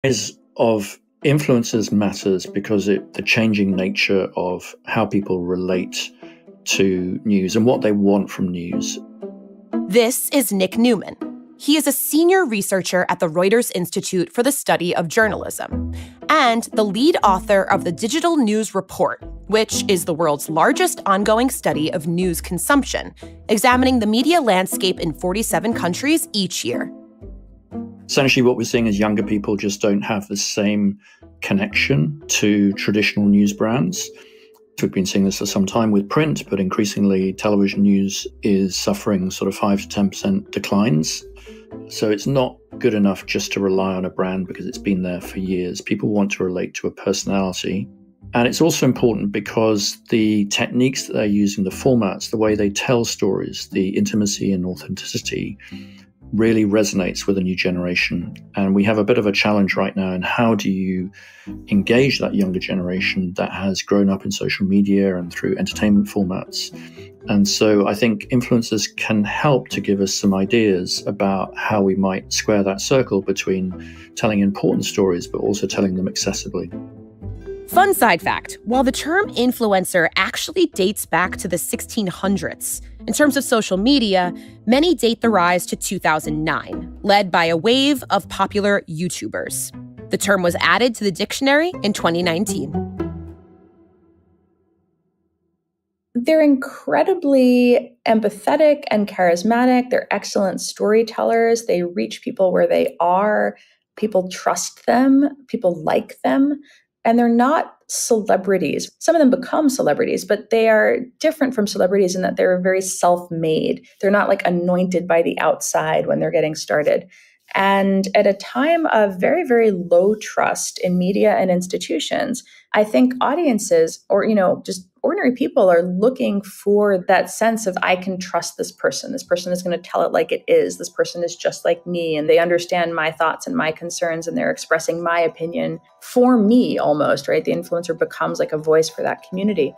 Of influencers matters because the changing nature of how people relate to news and what they want from news. This is Nick Newman. He is a senior researcher at the Reuters Institute for the Study of Journalism and the lead author of the Digital News Report, which is the world's largest ongoing study of news consumption, examining the media landscape in 47 countries each year. Essentially, what we're seeing is younger people just don't have the same connection to traditional news brands. We've been seeing this for some time with print, but increasingly television news is suffering sort of 5 to 10% declines. So it's not good enough just to rely on a brand because it's been there for years. People want to relate to a personality. And it's also important because the techniques that they're using, the formats, the way they tell stories, the intimacy and authenticity really resonates with a new generation. And we have a bit of a challenge right now in how do you engage that younger generation that has grown up in social media and through entertainment formats. And so I think influencers can help to give us some ideas about how we might square that circle between telling important stories, but also telling them accessibly. Fun side fact, while the term influencer actually dates back to the 1600s, in terms of social media, many date the rise to 2009, led by a wave of popular YouTubers. The term was added to the dictionary in 2019. They're incredibly empathetic and charismatic. They're excellent storytellers. They reach people where they are. People trust them. People like them. And they're not celebrities. Some of them become celebrities, but they are different from celebrities in that they're very self-made. They're not like anointed by the outside when they're getting started. And at a time of very, very low trust in media and institutions, I think audiences or, just ordinary people are looking for that sense of, I can trust this person. This person is going to tell it like it is. This person is just like me, and they understand my thoughts and my concerns, and they're expressing my opinion for me almost, right? The influencer becomes like a voice for that community.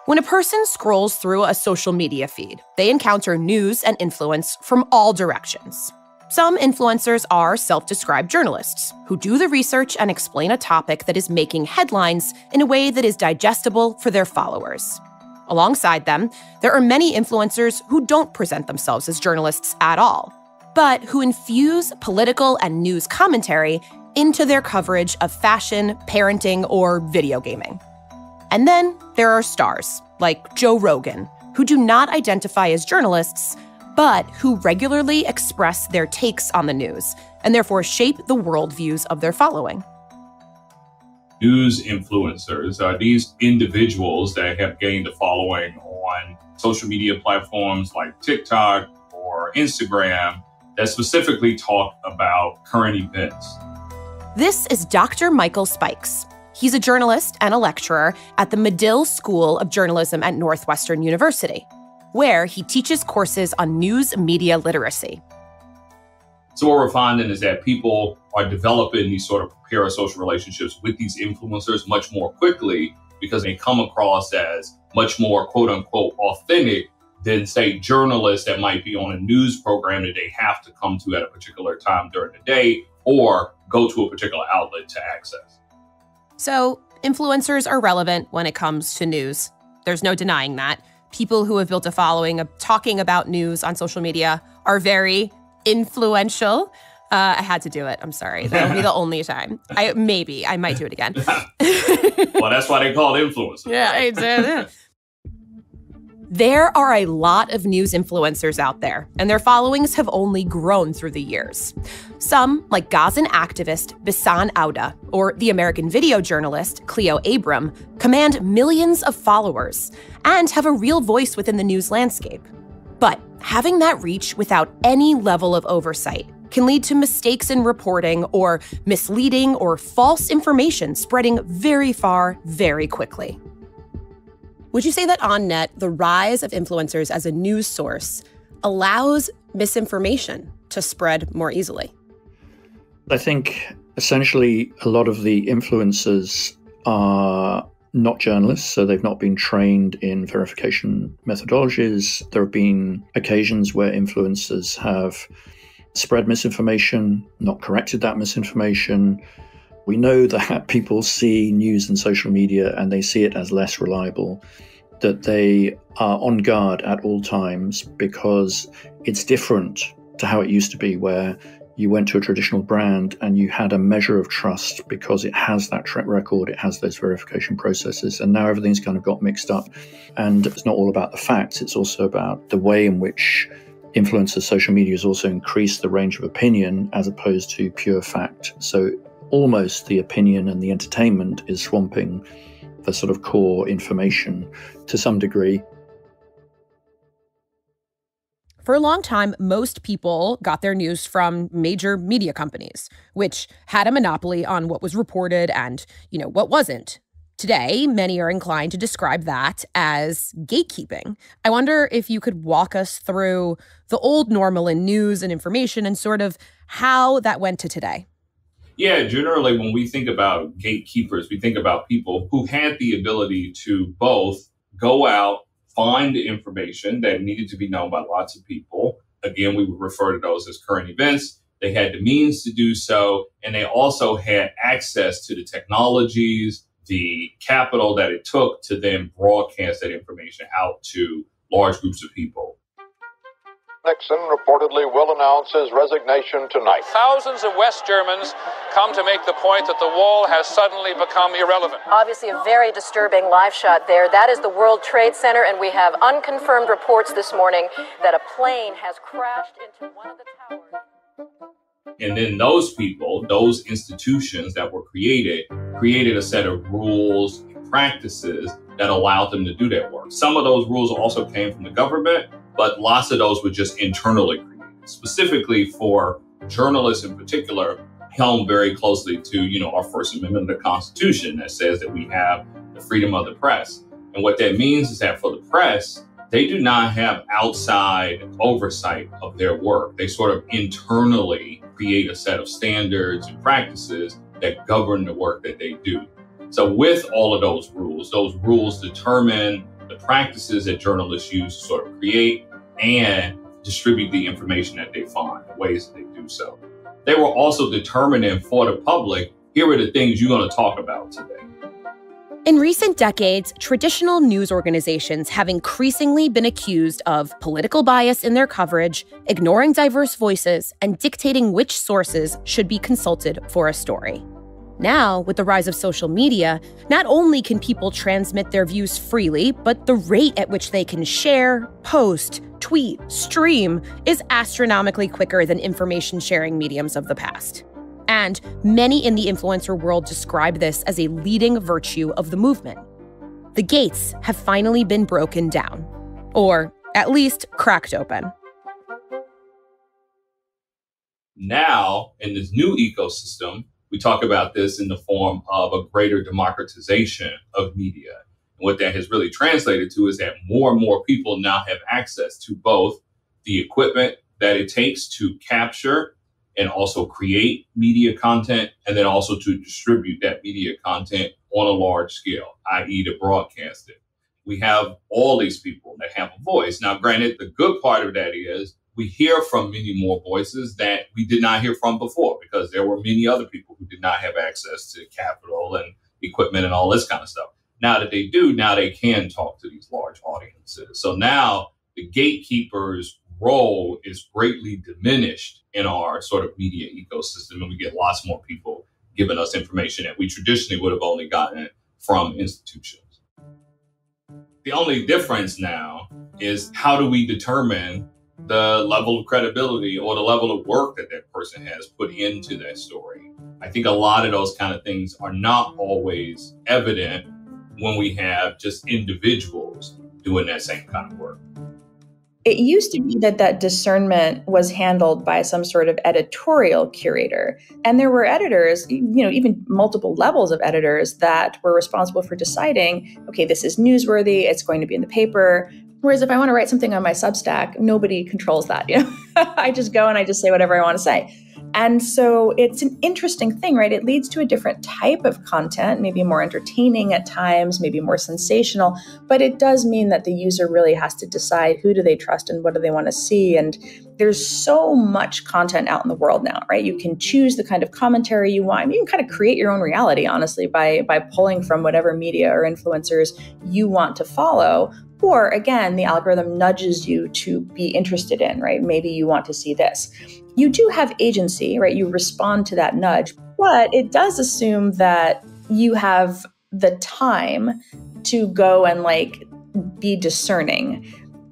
When a person scrolls through a social media feed, they encounter news and influence from all directions. Some influencers are self-described journalists who do the research and explain a topic that is making headlines in a way that is digestible for their followers. Alongside them, there are many influencers who don't present themselves as journalists at all, but who infuse political and news commentary into their coverage of fashion, parenting, or video gaming. And then there are stars, like Joe Rogan, who do not identify as journalists, but who regularly express their takes on the news and therefore shape the worldviews of their following. News influencers are these individuals that have gained a following on social media platforms like TikTok or Instagram that specifically talk about current events. This is Dr. Michael Spikes. He's a journalist and a lecturer at the Medill School of Journalism at Northwestern University, where he teaches courses on news media literacy. So what we're finding is that people are developing these sort of parasocial relationships with these influencers much more quickly because they come across as much more, quote unquote, authentic than, say, journalists that might be on a news program that they have to come to at a particular time during the day or go to a particular outlet to access. So influencers are relevant when it comes to news. There's no denying that. People who have built a following of talking about news on social media are very influential. I had to do it. I'm sorry. That'll be the only time. I might do it again. Well, that's why they call it influencers. Yeah, I did. There are a lot of news influencers out there, and their followings have only grown through the years. Some, like Gazan activist Bisan Auda or the American video journalist Cleo Abram, command millions of followers and have a real voice within the news landscape. But having that reach without any level of oversight can lead to mistakes in reporting or misleading or false information spreading very far, very quickly. Would you say that on net, the rise of influencers as a news source allows misinformation to spread more easily? I think essentially a lot of the influencers are not journalists, so they've not been trained in verification methodologies. There have been occasions where influencers have spread misinformation, not corrected that misinformation. We know that people see news and social media and they see it as less reliable, that they are on guard at all times because it's different to how it used to be, where you went to a traditional brand and you had a measure of trust because it has that track record, it has those verification processes, and now everything's kind of got mixed up. And it's not all about the facts, it's also about the way in which influencers, social media has also increased the range of opinion as opposed to pure fact. So almost the opinion and the entertainment is swamping the sort of core information to some degree. For a long time, most people got their news from major media companies, which had a monopoly on what was reported and, what wasn't. Today, many are inclined to describe that as gatekeeping. I wonder if you could walk us through the old normal in news and information and sort of how that went to today. Yeah, generally, when we think about gatekeepers, we think about people who had the ability to both go out, find information that needed to be known by lots of people. Again, we would refer to those as current events. They had the means to do so, and they also had access to the technologies, the capital that it took to then broadcast that information out to large groups of people. Nixon reportedly will announce his resignation tonight. Thousands of West Germans come to make the point that the wall has suddenly become irrelevant. Obviously, a very disturbing live shot there. That is the World Trade Center, and we have unconfirmed reports this morning that a plane has crashed into one of the towers. And then those people, those institutions that were created a set of rules and practices that allowed them to do that work. Some of those rules also came from the government, but lots of those were just internally created, specifically for journalists in particular, held very closely to, our First Amendment of the Constitution that says that we have the freedom of the press. And what that means is that for the press, they do not have outside oversight of their work. They sort of internally create a set of standards and practices that govern the work that they do. So with all of those rules determine the practices that journalists use to sort of create and distribute the information that they find, the ways that they do so. They were also determining for the public, here are the things you're going to talk about today. In recent decades, traditional news organizations have increasingly been accused of political bias in their coverage, ignoring diverse voices, and dictating which sources should be consulted for a story. Now, with the rise of social media, not only can people transmit their views freely, but the rate at which they can share, post, tweet, stream is astronomically quicker than information sharing mediums of the past. And many in the influencer world describe this as a leading virtue of the movement. The gates have finally been broken down, or at least cracked open. Now, in this new ecosystem, we talk about this in the form of a greater democratization of media. And what that has really translated to is that more and more people now have access to both the equipment that it takes to capture and also create media content, and then also to distribute that media content on a large scale, i.e. to broadcast it. We have all these people that have a voice. Now, granted, the good part of that is we hear from many more voices that we did not hear from before, because there were many other people who did not have access to capital and equipment and all this kind of stuff. Now that they do, now they can talk to these large audiences. So now the gatekeeper's role is greatly diminished in our sort of media ecosystem, and we get lots more people giving us information that we traditionally would have only gotten from institutions. The only difference now is how do we determine the level of credibility or the level of work that that person has put into that story. I think a lot of those kind of things are not always evident when we have just individuals doing that same kind of work. It used to be that discernment was handled by some sort of editorial curator. And there were editors, even multiple levels of editors that were responsible for deciding, okay, this is newsworthy, it's going to be in the paper. Whereas if I want to write something on my Substack, nobody controls that. I just go and I just say whatever I want to say. And so it's an interesting thing, right? It leads to a different type of content, maybe more entertaining at times, maybe more sensational, but it does mean that the user really has to decide who do they trust and what do they want to see. And there's so much content out in the world now, right? You can choose the kind of commentary you want. You can kind of create your own reality, honestly, by pulling from whatever media or influencers you want to follow. Or again, the algorithm nudges you to be interested in, right? Maybe you want to see this. You do have agency, right? You respond to that nudge, but it does assume that you have the time to go and be discerning.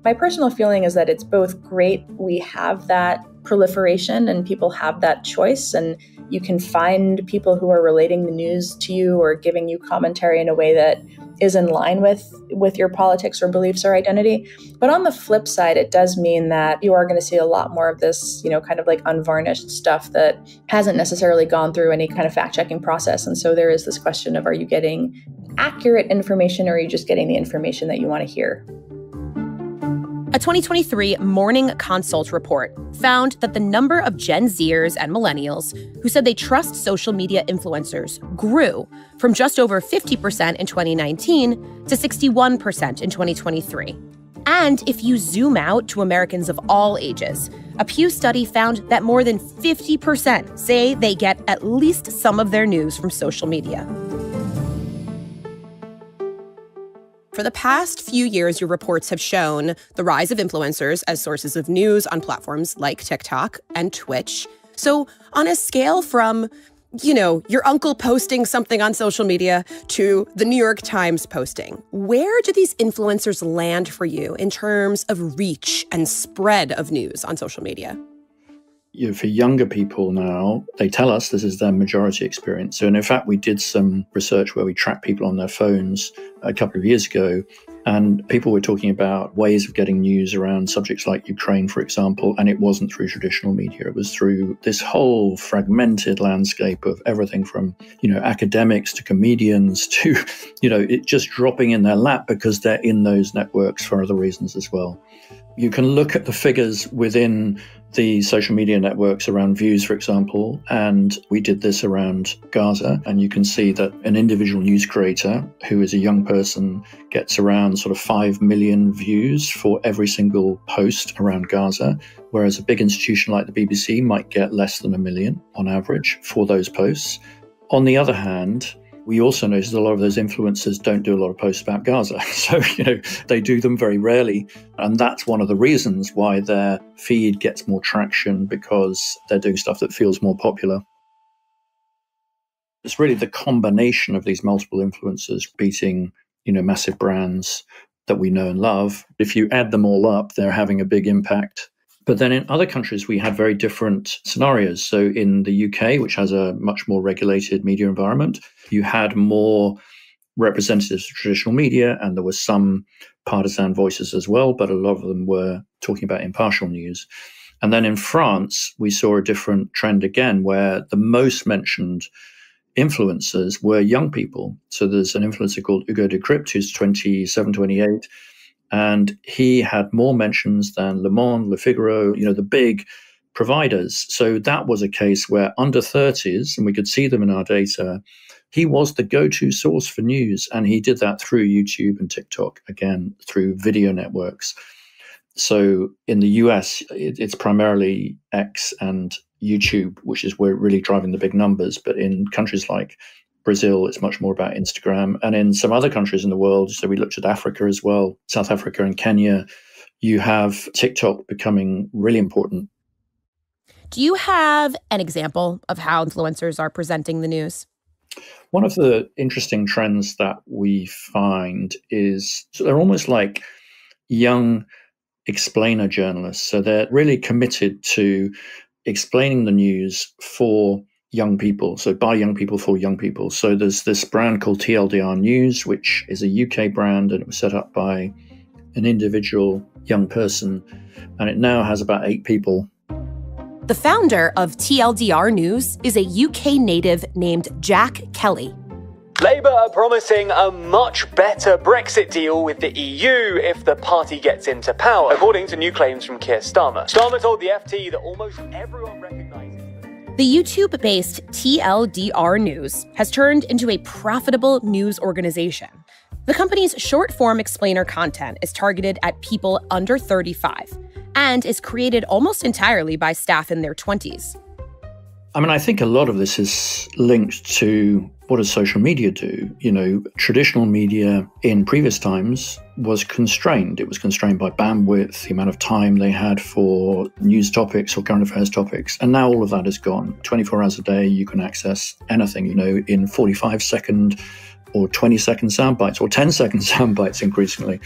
My personal feeling is that it's both great we have that proliferation and people have that choice, and you can find people who are relating the news to you or giving you commentary in a way that is in line with your politics or beliefs or identity. But on the flip side, it does mean that you are going to see a lot more of this, kind of unvarnished stuff that hasn't necessarily gone through any kind of fact-checking process. And so there is this question of, are you getting accurate information or are you just getting the information that you want to hear? A 2023 Morning Consult report found that the number of Gen Zers and millennials who said they trust social media influencers grew from just over 50% in 2019 to 61% in 2023. And if you zoom out to Americans of all ages, a Pew study found that more than 50% say they get at least some of their news from social media. For the past few years, your reports have shown the rise of influencers as sources of news on platforms like TikTok and Twitch. So on a scale from, your uncle posting something on social media to the New York Times posting, where do these influencers land for you in terms of reach and spread of news on social media? For younger people now, they tell us this is their majority experience. So, and in fact, we did some research where we tracked people on their phones a couple of years ago, and people were talking about ways of getting news around subjects like Ukraine, for example, and it wasn't through traditional media. It was through this whole fragmented landscape of everything from, academics to comedians to, it just dropping in their lap because they're in those networks for other reasons as well. You can look at the figures within the social media networks around views, for example, and we did this around Gaza. And you can see that an individual news creator who is a young person gets around sort of 5 million views for every single post around Gaza, whereas a big institution like the BBC might get less than 1 million on average for those posts. On the other hand, we also noticed a lot of those influencers don't do a lot of posts about Gaza. So, they do them very rarely. And that's one of the reasons why their feed gets more traction, because they're doing stuff that feels more popular. It's really the combination of these multiple influencers beating, massive brands that we know and love. If you add them all up, they're having a big impact. But then in other countries, we had very different scenarios. So in the UK, which has a much more regulated media environment, you had more representatives of traditional media, and there were some partisan voices as well, but a lot of them were talking about impartial news. And then in France, we saw a different trend again, where the most mentioned influencers were young people. So there's an influencer called Hugo Decrypt, who's 27, 28. And he had more mentions than Le Monde, Le Figaro, the big providers. So that was a case where under 30s, and we could see them in our data, he was the go-to source for news. And he did that through YouTube and TikTok, again, through video networks. So in the US, it's primarily X and YouTube, which is where really driving the big numbers. But in countries like Brazil, it's much more about Instagram. And in some other countries in the world, so we looked at Africa as well, South Africa and Kenya, you have TikTok becoming really important. Do you have an example of how influencers are presenting the news? One of the interesting trends that we find is they're almost like young explainer journalists. So they're really committed to explaining the news for young people. So by young people, for young people. So there's this brand called TLDR News, which is a UK brand, and it was set up by an individual young person. And it now has about 8 people. The founder of TLDR News is a UK native named Jack Kelly. Labour are promising a much better Brexit deal with the EU if the party gets into power, according to new claims from Keir Starmer. Starmer told the FT that almost everyone recognises The YouTube-based TLDR News has turned into a profitable news organization. The company's short-form explainer content is targeted at people under 35 and is created almost entirely by staff in their 20s. I mean, I think a lot of this is linked to what does social media do? You know, traditional media in previous times was constrained. It was constrained by bandwidth, the amount of time they had for news topics or current affairs topics. And now all of that is gone. 24 hours a day, you can access anything, you know, in 45-second or 20-second sound bites or 10-second sound bites increasingly.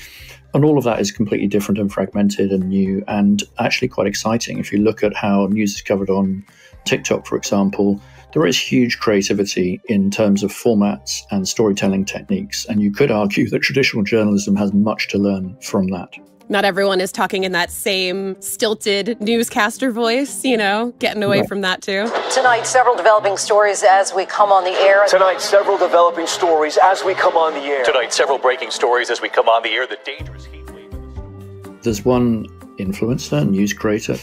And all of that is completely different and fragmented and new and actually quite exciting. If you look at how news is covered on TikTok, for example, there is huge creativity in terms of formats and storytelling techniques. And you could argue that traditional journalism has much to learn from that. Not everyone is talking in that same stilted newscaster voice, you know, getting away from that too. Tonight, several developing stories as we come on the air. Tonight, several developing stories as we come on the air. Tonight, several breaking stories as we come on the air. The dangerous heat wave. There's one influencer, news creator,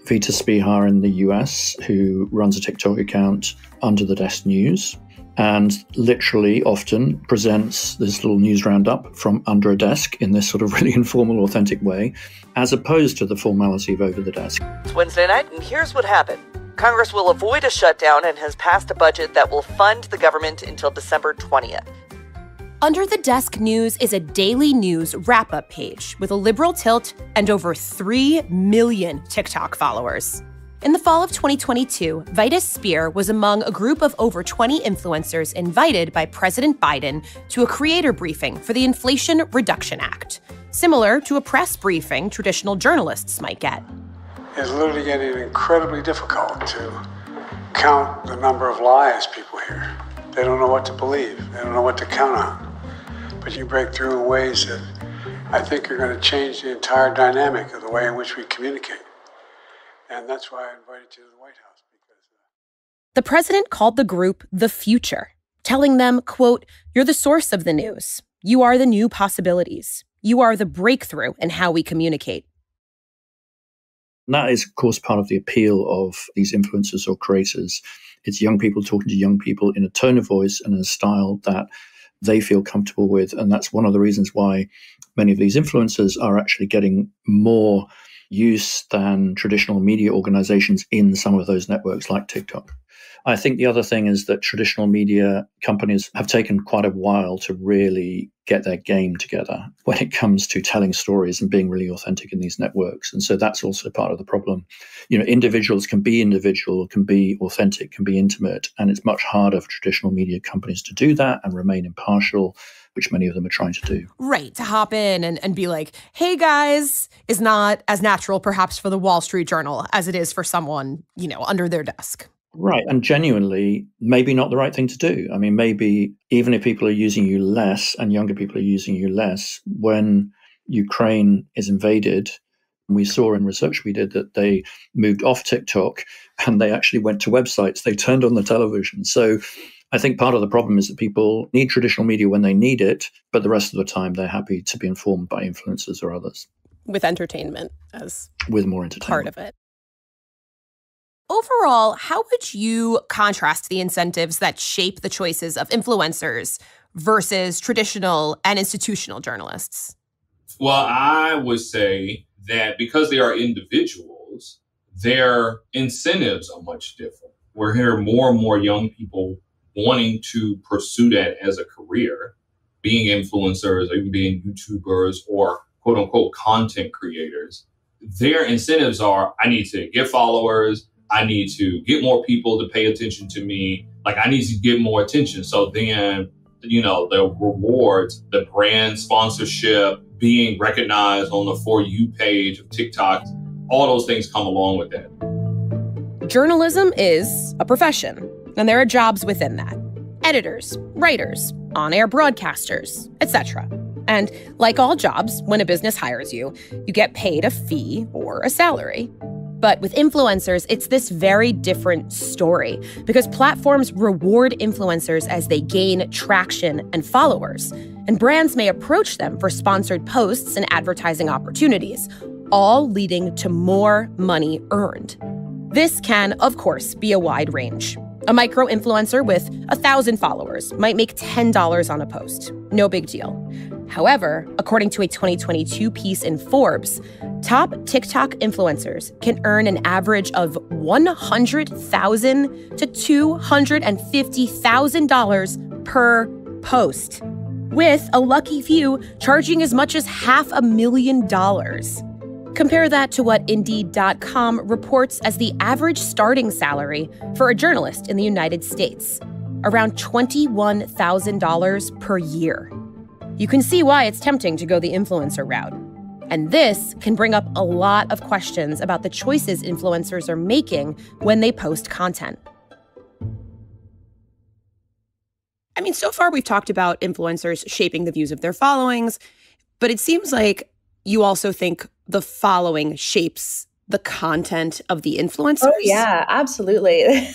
Vita Spihar in the US, who runs a TikTok account, Under the Desk News, and literally often presents this little news roundup from under a desk in this sort of really informal, authentic way, as opposed to the formality of over the desk. It's Wednesday night, and here's what happened. Congress will avoid a shutdown and has passed a budget that will fund the government until December 20th. Under the Desk News is a daily news wrap-up page with a liberal tilt and over 3 million TikTok followers. In the fall of 2022, Vita Spihar was among a group of over 20 influencers invited by President Biden to a creator briefing for the Inflation Reduction Act, similar to a press briefing traditional journalists might get. It's literally getting incredibly difficult to count the number of lies people hear. They don't know what to believe. They don't know what to count on. But you break through in ways that I think are going to change the entire dynamic of the way in which we communicate. And that's why I invited you to the White House. The president called the group The Future, telling them, quote, "You're the source of the news. You are the new possibilities. You are the breakthrough in how we communicate." And that is, of course, part of the appeal of these influencers or creators. It's young people talking to young people in a tone of voice and in a style that they feel comfortable with. And that's one of the reasons why many of these influencers are actually getting more use than traditional media organizations in some of those networks like TikTok. I think the other thing is that traditional media companies have taken quite a while to really get their game together when it comes to telling stories and being really authentic in these networks. And so that's also part of the problem. You know, individuals can be individual, can be authentic, can be intimate, and it's much harder for traditional media companies to do that and remain impartial, which many of them are trying to do. Right, to hop in and be like, hey guys, is not as natural perhaps for the Wall Street Journal as it is for someone, you know, under their desk. Right. And genuinely, maybe not the right thing to do. I mean, maybe even if people are using you less and younger people are using you less, when Ukraine is invaded, we saw in research we did that they moved off TikTok and they actually went to websites. They turned on the television. So I think part of the problem is that people need traditional media when they need it, but the rest of the time they're happy to be informed by influencers or others. With entertainment as with more entertainment. Part of it. Overall, how would you contrast the incentives that shape the choices of influencers versus traditional and institutional journalists? Well, I would say that because they are individuals, their incentives are much different. We're hearing more and more young people wanting to pursue that as a career, being influencers, or even being YouTubers or quote unquote content creators. Their incentives are, I need to get followers. I need to get more people to pay attention to me. Like, I need to get more attention. So then, you know, the rewards, the brand sponsorship, being recognized on the For You page of TikTok, all those things come along with that. Journalism is a profession, and there are jobs within that. Editors, writers, on-air broadcasters, etc. And like all jobs, when a business hires you, you get paid a fee or a salary. But with influencers, it's this very different story because platforms reward influencers as they gain traction and followers, and brands may approach them for sponsored posts and advertising opportunities, all leading to more money earned. This can, of course, be a wide range. A micro-influencer with 1,000 followers might make $10 on a post. No big deal. However, according to a 2022 piece in Forbes, top TikTok influencers can earn an average of $100,000 to $250,000 per post, with a lucky few charging as much as $500,000. Compare that to what Indeed.com reports as the average starting salary for a journalist in the United States, around $21,000 per year. You can see why it's tempting to go the influencer route. And this can bring up a lot of questions about the choices influencers are making when they post content. I mean, so far we've talked about influencers shaping the views of their followings, but it seems like you also think the following shapes the content of the influencers? Oh, yeah, absolutely.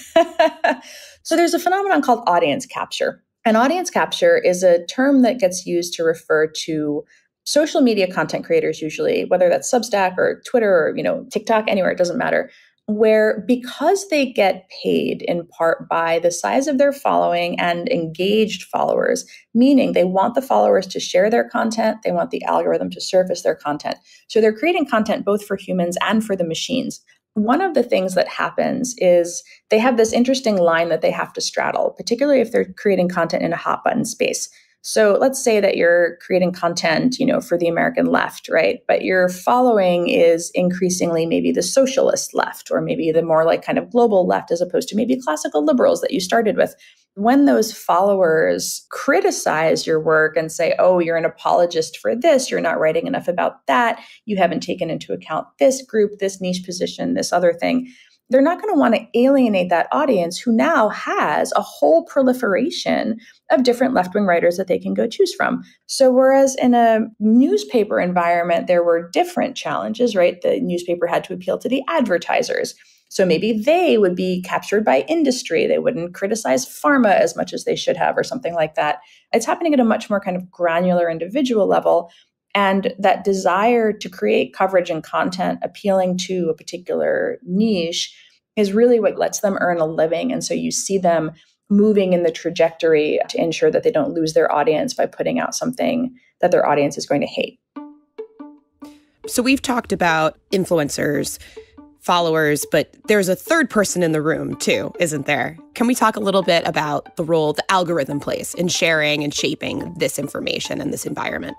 So there's a phenomenon called audience capture. And audience capture is a term that gets used to refer to social media content creators, usually, whether that's Substack or Twitter or, TikTok, anywhere, it doesn't matter, where because they get paid in part by the size of their following and engaged followers, meaning they want the followers to share their content, they want the algorithm to surface their content. So they're creating content both for humans and for the machines. One of the things that happens is they have this interesting line that they have to straddle, particularly if they're creating content in a hot button space. So let's say that you're creating content, for the American left, right? But your following is increasingly maybe the socialist left, or maybe the more like kind of global left, as opposed to maybe classical liberals that you started with. When those followers criticize your work and say, oh, you're an apologist for this, you're not writing enough about that, you haven't taken into account this group, this niche position, this other thing, they're not going to want to alienate that audience who now has a whole proliferation of different left-wing writers that they can go choose from. So whereas in a newspaper environment, there were different challenges, right? The newspaper had to appeal to the advertisers. So maybe they would be captured by industry. They wouldn't criticize pharma as much as they should have or something like that. It's happening at a much more kind of granular individual level. And that desire to create coverage and content appealing to a particular niche is really what lets them earn a living. And so you see them moving in the trajectory to ensure that they don't lose their audience by putting out something that their audience is going to hate. So we've talked about influencers, followers, but there's a third person in the room too, isn't there? Can we talk a little bit about the role the algorithm plays in sharing and shaping this information and this environment?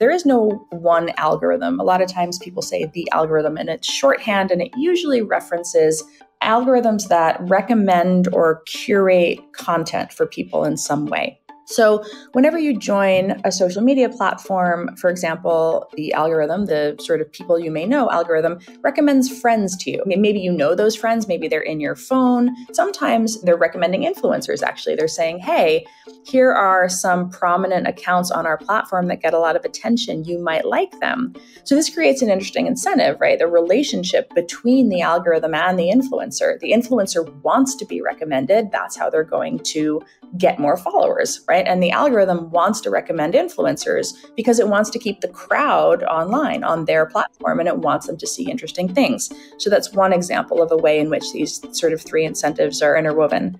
There is no one algorithm. A lot of times people say the algorithm, and it's shorthand, and it usually references algorithms that recommend or curate content for people in some way. So whenever you join a social media platform, for example, the algorithm, the sort of people you may know algorithm, recommends friends to you. I mean, maybe you know those friends, maybe they're in your phone. Sometimes they're recommending influencers, actually. They're saying, hey, here are some prominent accounts on our platform that get a lot of attention. You might like them. So this creates an interesting incentive, right? The relationship between the algorithm and the influencer. The influencer wants to be recommended. That's how they're going to get more followers, right? And the algorithm wants to recommend influencers because it wants to keep the crowd online on their platform, and it wants them to see interesting things. So that's one example of a way in which these sort of three incentives are interwoven.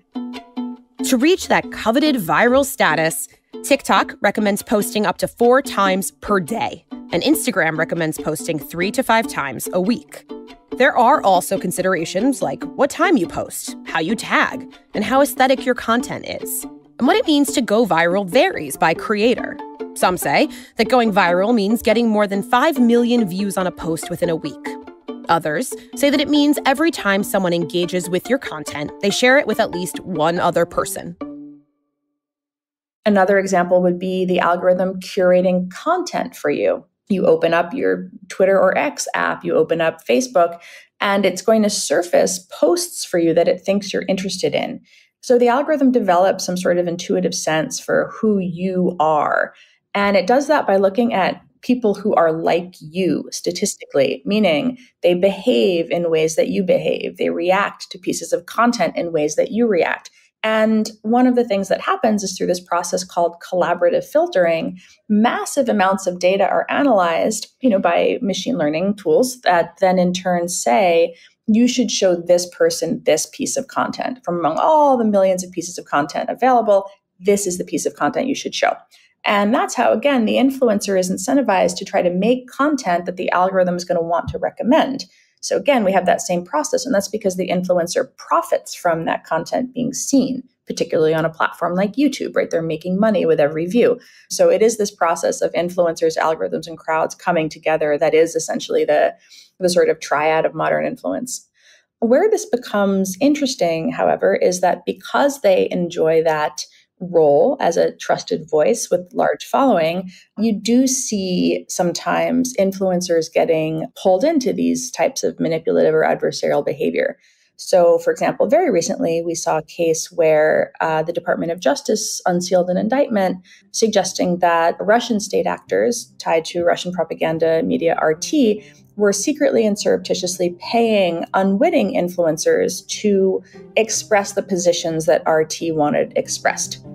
To reach that coveted viral status, TikTok recommends posting up to 4 times per day, and Instagram recommends posting 3 to 5 times a week. There are also considerations like what time you post, how you tag, and how aesthetic your content is. And what it means to go viral varies by creator. Some say that going viral means getting more than 5 million views on a post within a week. Others say that it means every time someone engages with your content, they share it with at least one other person. Another example would be the algorithm curating content for you. You open up your Twitter or X app, you open up Facebook, and it's going to surface posts for you that it thinks you're interested in. So the algorithm develops some sort of intuitive sense for who you are. And it does that by looking at people who are like you statistically, meaning they behave in ways that you behave. They react to pieces of content in ways that you react. And one of the things that happens is through this process called collaborative filtering, massive amounts of data are analyzed, by machine learning tools that then in turn say, you should show this person this piece of content. From among all the millions of pieces of content available, this is the piece of content you should show. And that's how, again, the influencer is incentivized to try to make content that the algorithm is going to want to recommend. So again, we have that same process, and that's because the influencer profits from that content being seen, particularly on a platform like YouTube, right? They're making money with every view. So it is this process of influencers, algorithms, and crowds coming together that is essentially the sort of triad of modern influence. Where this becomes interesting, however, is that because they enjoy that role as a trusted voice with large following, you do see sometimes influencers getting pulled into these types of manipulative or adversarial behavior. So, for example, very recently, we saw a case where the Department of Justice unsealed an indictment suggesting that Russian state actors tied to Russian propaganda media RT were secretly and surreptitiously paying unwitting influencers to express the positions that RT wanted expressed.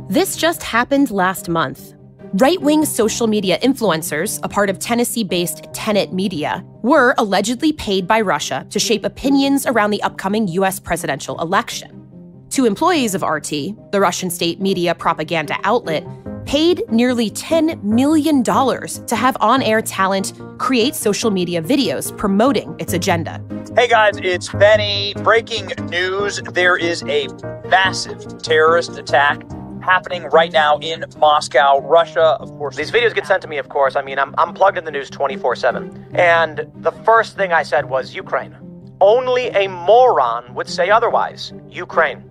This just happened last month. Right-wing social media influencers, a part of Tennessee-based Tenet Media, were allegedly paid by Russia to shape opinions around the upcoming U.S. presidential election. Two employees of RT, the Russian state media propaganda outlet, paid nearly $10 million to have on-air talent create social media videos promoting its agenda. Hey guys, it's Benny. Breaking news. There is a massive terrorist attack happening right now in Moscow, Russia. Of course, these videos get sent to me, of course. I mean, I'm plugged in the news 24/7. And the first thing I said was Ukraine. Only a moron would say otherwise. Ukraine.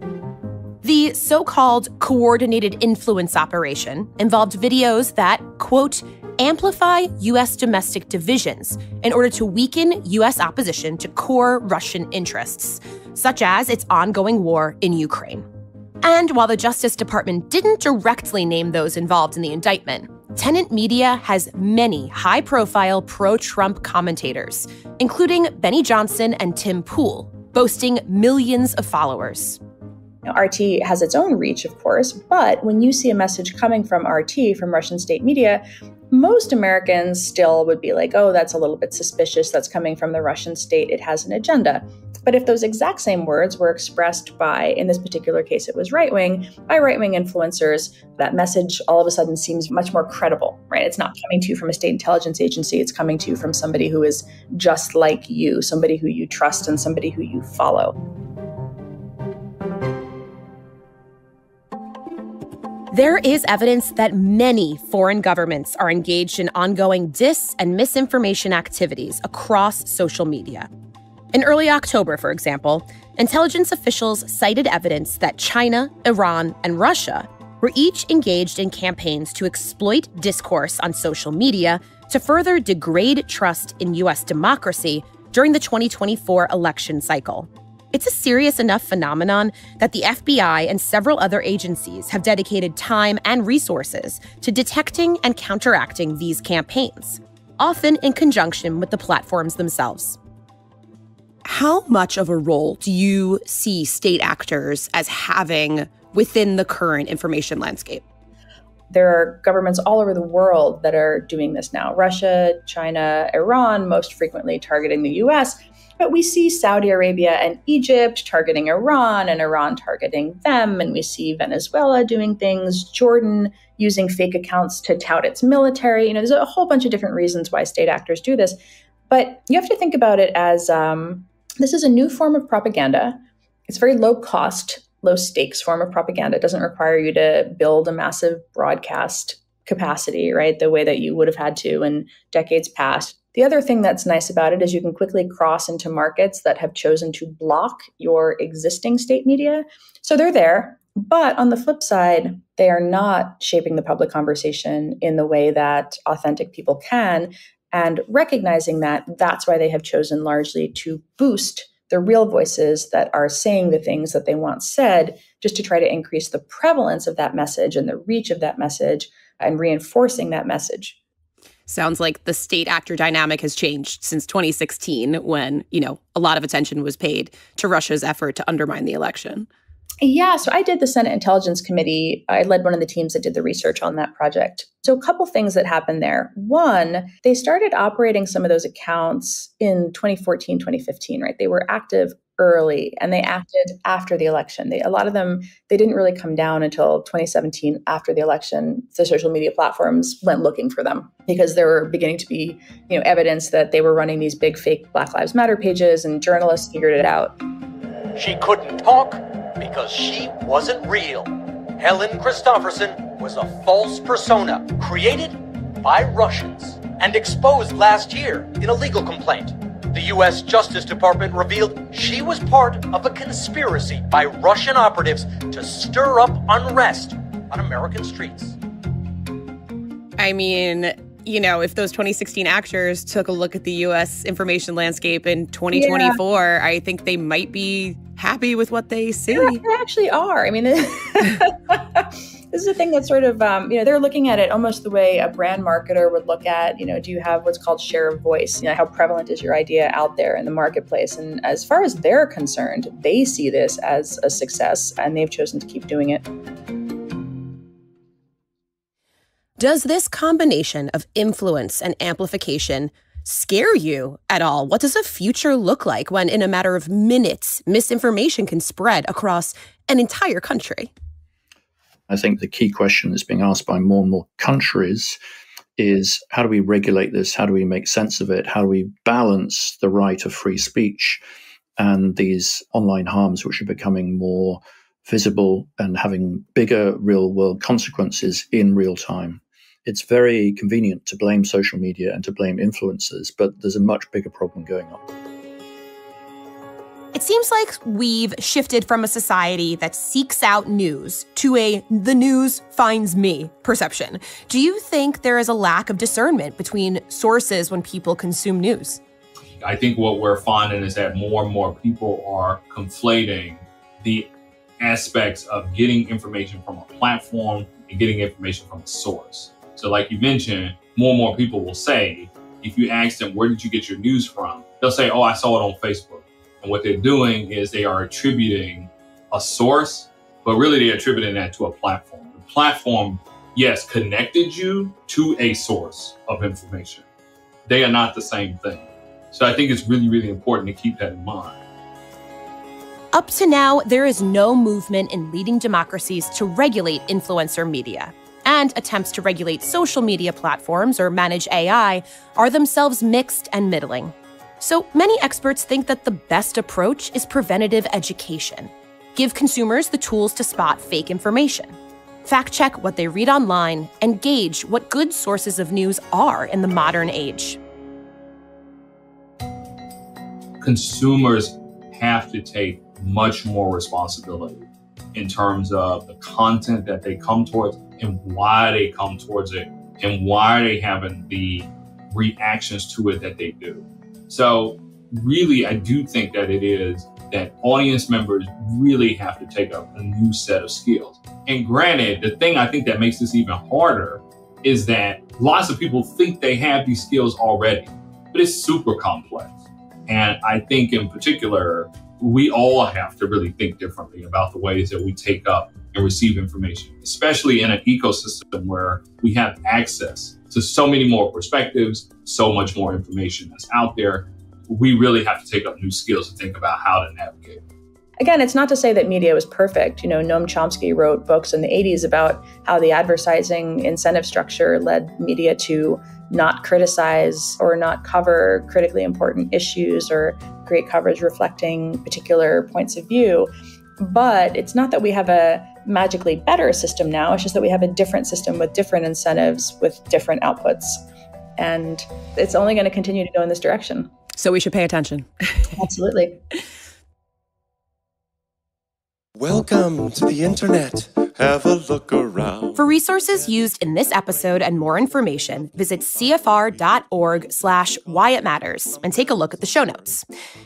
The so-called coordinated influence operation involved videos that, quote, amplify U.S. domestic divisions in order to weaken U.S. opposition to core Russian interests, such as its ongoing war in Ukraine. And while the Justice Department didn't directly name those involved in the indictment, Tenet Media has many high-profile pro-Trump commentators, including Benny Johnson and Tim Pool, boasting millions of followers. RT has its own reach, of course, but when you see a message coming from RT, from Russian state media, most Americans still would be like, oh, that's a little bit suspicious. That's coming from the Russian state. It has an agenda. But if those exact same words were expressed by, in this particular case, it was right-wing, by right-wing influencers, that message all of a sudden seems much more credible, right? It's not coming to you from a state intelligence agency. It's coming to you from somebody who is just like you, somebody who you trust and somebody who you follow. There is evidence that many foreign governments are engaged in ongoing dis- and misinformation activities across social media. In early October, for example, intelligence officials cited evidence that China, Iran, and Russia were each engaged in campaigns to exploit discourse on social media to further degrade trust in U.S. democracy during the 2024 election cycle. It's a serious enough phenomenon that the FBI and several other agencies have dedicated time and resources to detecting and counteracting these campaigns, often in conjunction with the platforms themselves. How much of a role do you see state actors as having within the current information landscape? There are governments all over the world that are doing this now. Russia, China, Iran, most frequently targeting the U.S., but we see Saudi Arabia and Egypt targeting Iran and Iran targeting them. And we see Venezuela doing things, Jordan using fake accounts to tout its military. There's a whole bunch of different reasons why state actors do this. But you have to think about it as this is a new form of propaganda. It's very low cost, low stakes form of propaganda. It doesn't require you to build a massive broadcast capacity, right? The way that you would have had to in decades past. The other thing that's nice about it is you can quickly cross into markets that have chosen to block your existing state media. So they're there. But on the flip side, they are not shaping the public conversation in the way that authentic people can. And recognizing that, that's why they have chosen largely to boost the real voices that are saying the things that they want said, just to try to increase the prevalence of that message and the reach of that message and reinforcing that message. Sounds like the state actor dynamic has changed since 2016 when, a lot of attention was paid to Russia's effort to undermine the election. Yeah, so I did the Senate Intelligence Committee. I led one of the teams that did the research on that project. So a couple things that happened there. One, they started operating some of those accounts in 2014, 2015, right? They were active early and they acted after the election. A lot of them, they didn't really come down until 2017 after the election. The social media platforms went looking for them because there were beginning to be, evidence that they were running these big fake Black Lives Matter pages, and journalists figured it out. She couldn't talk because she wasn't real. Helen Christopherson was a false persona created by Russians and exposed last year in a legal complaint. The U.S. Justice Department revealed she was part of a conspiracy by Russian operatives to stir up unrest on American streets. I mean, if those 2016 actors took a look at the U.S. information landscape in 2024, I think they might be happy with what they see. Yeah, they actually are. I mean, this is a thing that's sort of, they're looking at it almost the way a brand marketer would look at, do you have what's called share of voice? How prevalent is your idea out there in the marketplace? And as far as they're concerned, they see this as a success, and they've chosen to keep doing it. Does this combination of influence and amplification scare you at all? What does a future look like when, in a matter of minutes, misinformation can spread across an entire country? I think the key question that's being asked by more and more countries is, how do we regulate this? How do we make sense of it? How do we balance the right of free speech and these online harms, which are becoming more visible and having bigger real-world consequences in real time? It's very convenient to blame social media and to blame influencers, but there's a much bigger problem going on. It seems like we've shifted from a society that seeks out news to a the news finds me perception. Do you think there is a lack of discernment between sources when people consume news? I think what we're finding is that more and more people are conflating the aspects of getting information from a platform and getting information from a source. So like you mentioned, more and more people will say, if you ask them, where did you get your news from? They'll say, oh, I saw it on Facebook. And what they're doing is they are attributing a source, but really they're attributing that to a platform. The platform, yes, connected you to a source of information. They are not the same thing. So I think it's really, really important to keep that in mind. Up to now, there is no movement in leading democracies to regulate influencer media. And attempts to regulate social media platforms or manage AI are themselves mixed and middling. So many experts think that the best approach is preventative education. Give consumers the tools to spot fake information. Fact-check what they read online and gauge what good sources of news are in the modern age. Consumers have to take much more responsibility in terms of the content that they come towards and why they come towards it and why they having the reactions to it that they do. So really, I do think that it is that audience members really have to take up a new set of skills. And granted, the thing I think that makes this even harder is that lots of people think they have these skills already, but it's super complex. And I think in particular, we all have to really think differently about the ways that we take up and receive information, especially in an ecosystem where we have access to so many more perspectives, so much more information that's out there. We really have to take up new skills to think about how to navigate. Again, it's not to say that media was perfect. Noam Chomsky wrote books in the 80s about how the advertising incentive structure led media to not criticize or not cover critically important issues or create coverage reflecting particular points of view. But it's not that we have a magically better system now. It's just that we have a different system with different incentives, with different outputs. And it's only going to continue to go in this direction. So we should pay attention. Absolutely. Welcome to the internet. Have a look around. For resources used in this episode and more information, visit cfr.org/whyitmatters and take a look at the show notes.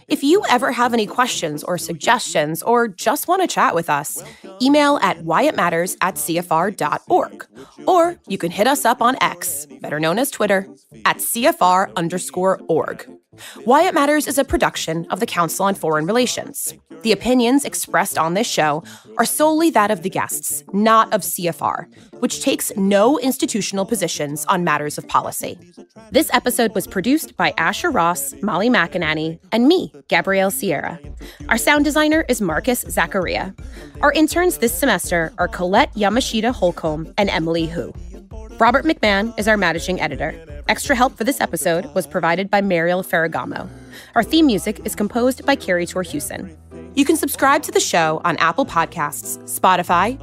If you ever have any questions or suggestions or just want to chat with us, email at whyitmatters@cfr.org. Or you can hit us up on X, better known as Twitter, @CFR_org. Why It Matters is a production of the Council on Foreign Relations. The opinions expressed on this show are solely that of the guests, not of CFR, which takes no institutional positions on matters of policy. This episode was produced by Asher Ross, Molly McInerney, and me, Gabrielle Sierra. Our sound designer is Marcus Zachariah. Our interns this semester are Colette Yamashita Holcomb and Emily Hu. Robert McMahon is our managing editor. Extra help for this episode was provided by Mariel Ferragamo. Our theme music is composed by Carrie Torhuson. You can subscribe to the show on Apple Podcasts, Spotify,